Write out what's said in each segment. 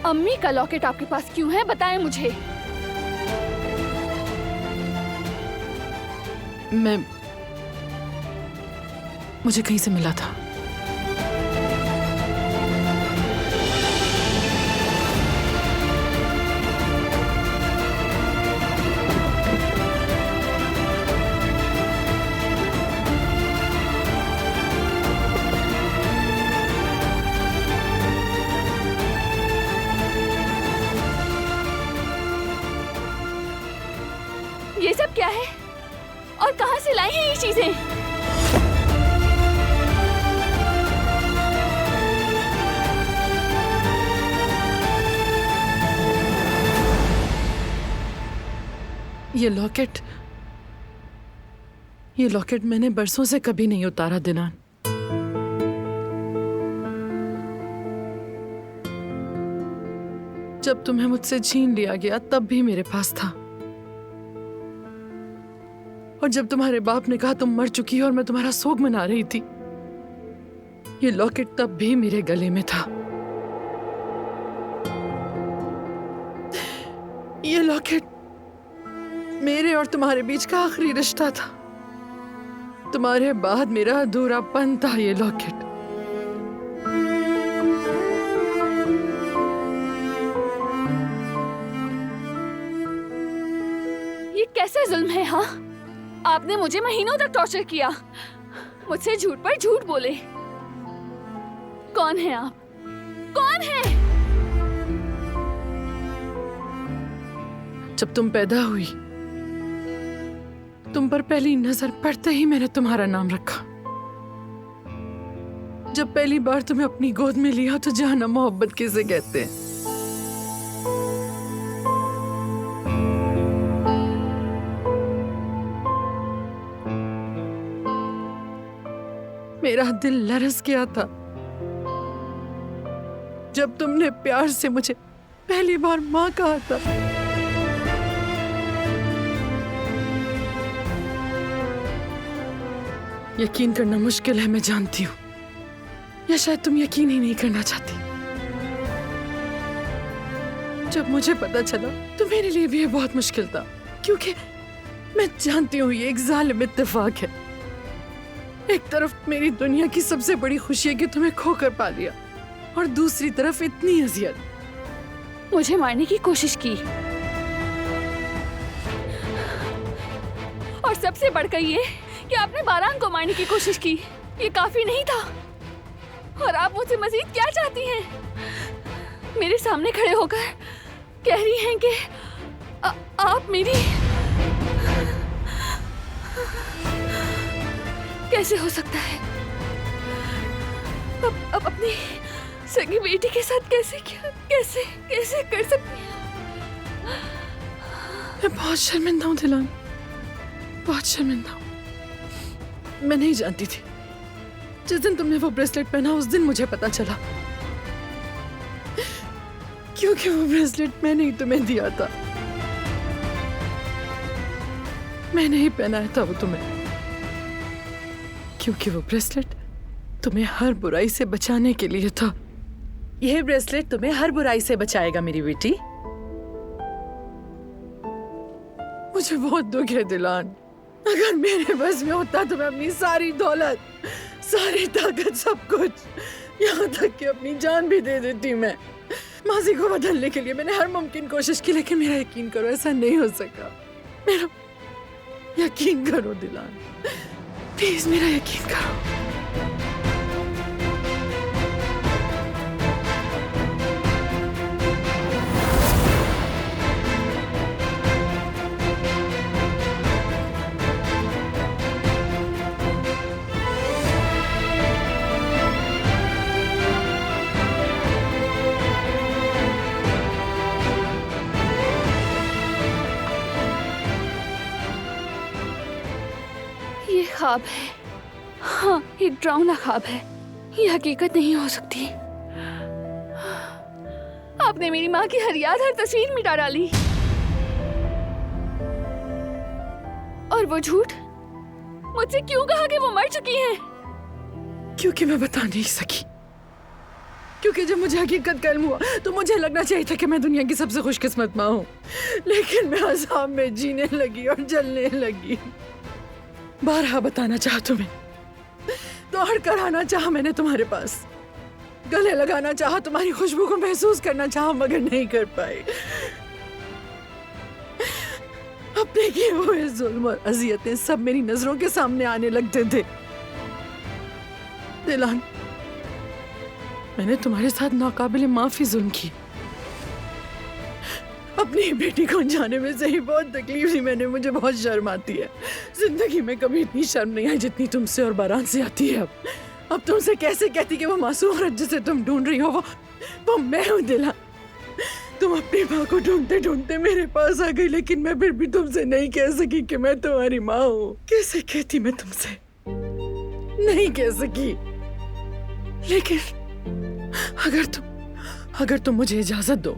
अम्मी का लॉकेट आपके पास क्यों है, बताएं मुझे। मुझे कहीं से मिला था। ये सब क्या है और कहां से लाई हैं ये चीजें? ये लॉकेट मैंने बरसों से कभी नहीं उतारा दिनान। जब तुम्हें मुझसे छीन लिया गया तब भी मेरे पास था, और जब तुम्हारे बाप ने कहा तुम मर चुकी हो और मैं तुम्हारा शोक मना रही थी, ये लॉकेट तब भी मेरे गले में था। ये लॉकेट मेरे और तुम्हारे बीच का आखिरी रिश्ता था। तुम्हारे बाद मेरा अधूरापन था ये लॉकेट। ये कैसा जुल्म है? हाँ, आपने मुझे महीनों तक टॉर्चर किया, मुझसे झूठ पर झूठ बोले। कौन है आप? कौन है? जब तुम पैदा हुई, तुम पर पहली नजर पड़ते ही मैंने तुम्हारा नाम रखा। जब पहली बार तुम्हें अपनी गोद में लिया तो जाना मोहब्बत किसे कहते हैं। मेरा दिल लरस गया था जब तुमने प्यार से मुझे पहली बार मां कहा था। यकीन करना मुश्किल है, मैं जानती हूँ, या शायद तुम यकीन ही नहीं करना चाहती। जब मुझे पता चला तो मेरे लिए भी ये बहुत मुश्किल था, क्योंकि मैं जानती हूँ ये एक जालिम इत्तेफाक है। एक तरफ मेरी दुनिया की सबसे बड़ी खुशी है कि तुम्हें खोकर पा लिया, और दूसरी तरफ इतनी अजियत। मुझे मारने की कोशिश की, और सबसे बढ़कर ये कि आपने बारान को मारने की कोशिश की। ये काफी नहीं था, और आप मुझसे मजीद क्या चाहती हैं? मेरे सामने खड़े होकर कह रही हैं कि आप मेरी... कैसे हो सकता है? अब अपनी सगी बेटी के साथ कैसे कर सकती हैं? मैं बहुत शर्मिंदा हूँ दिलान, बहुत शर्मिंदा हूँ। मैं नहीं जानती थी। जिस दिन तुमने वो ब्रेसलेट पहना उस दिन मुझे पता चला, क्योंकि वो ब्रेसलेट मैंने ही तुम्हें दिया था। मैंने ही पहनाया था वो तुम्हें, क्योंकि वो ब्रेसलेट तुम्हें हर बुराई से बचाने के लिए था। यह ब्रेसलेट तुम्हें हर बुराई से बचाएगा मेरी बेटी। मुझे बहुत दुख है दिलान। अगर मेरे बस में होता तो मैं अपनी सारी दौलत, सारी ताकत, सब कुछ, यहाँ तक कि अपनी जान भी दे देती। मैं माजी को बदलने के लिए मैंने हर मुमकिन कोशिश की, लेकिन मेरा यकीन करो ऐसा नहीं हो सका। मेरा यकीन करो दिलान, प्लीज मेरा यकीन करो। ये ख्वाब है, हाँ, एक डरावना ख्वाब है। ये हकीकत नहीं हो सकती। आपने मेरी माँ की हर याद, हर तस्वीर मिटा डाली, और वो झूठ मुझसे क्यों कहा कि वो मर चुकी हैं? क्योंकि मैं बता नहीं सकी, क्योंकि जब मुझे हकीकत का इल्म हुआ तो मुझे लगना चाहिए था कि मैं दुनिया की सबसे खुशकिस्मत माँ हूँ, लेकिन मैं अज़ाब में जीने लगी और जलने लगी। बारहा बताना चाहा तुम्हें, दौड़ कर आना चाहा मैंने तुम्हारे पास, गले लगाना चाहा, तुम्हारी खुशबू को महसूस करना चाहा, मगर नहीं कर पाई। अपने किए हुए जुल्म और अजियतें सब मेरी नजरों के सामने आने लगते थे। दिलान, मैंने तुम्हारे साथ नाकाबिले माफी जुल्म की। अपनी बेटी को जाने में से ही बहुत तकलीफ हुई मैंने, मुझे बहुत शर्म आती है। जिंदगी में कभी इतनी शर्म नहीं आई जितनी तुमसे और बारान से आती है। अब तुमसे कैसे कहती कि वो मासूम औरत जिसे तुम ढूंढ रही हो वो मैं हूँ। दिलान, तुम अपनी माँ को ढूंढते ढूंढते मेरे पास आ गई, लेकिन मैं फिर भी तुमसे नहीं कह सकी कि मैं तुम्हारी माँ हूँ। कैसे कहती मैं तुमसे, नहीं कह सकी। लेकिन अगर तुम मुझे इजाजत दो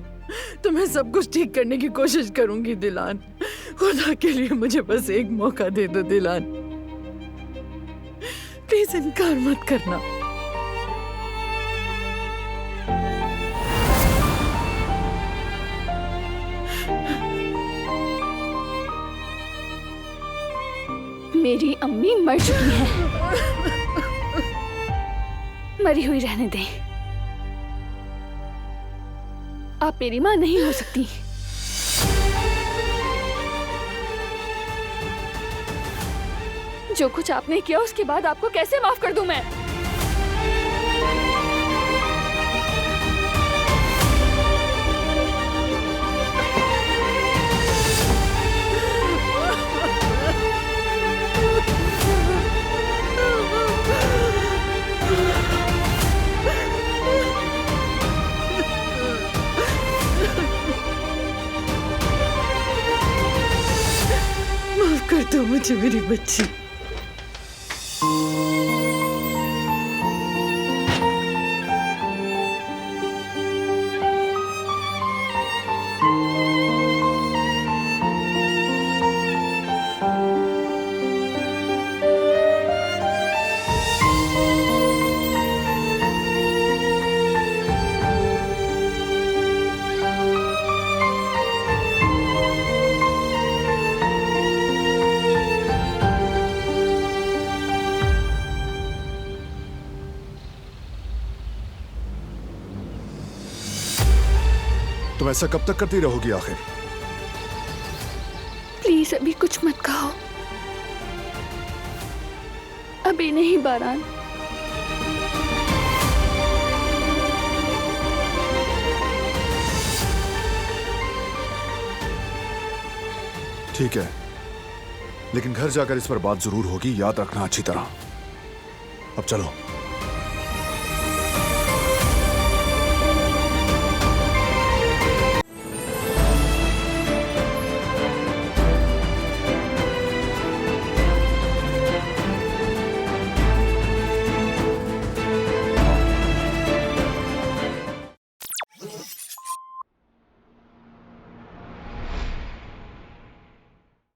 तो मैं सब कुछ ठीक करने की कोशिश करूंगी। दिलान, खुदा के लिए मुझे बस एक मौका दे दो। दिलान, प्लीज इनकार मत करना। मेरी अम्मी मर चुकी हैं। मरी हुई रहने दें। आप मेरी माँ नहीं हो सकती। जो कुछ आपने किया उसके बाद आपको कैसे माफ कर दूं मैं? माफ कर दो मुझे मेरी बच्ची। तुम ऐसा कब तक करती रहोगी आखिर? प्लीज अभी कुछ मत कहो। अभी नहीं बारान। ठीक है, लेकिन घर जाकर इस पर बात जरूर होगी, याद रखना अच्छी तरह। अब चलो।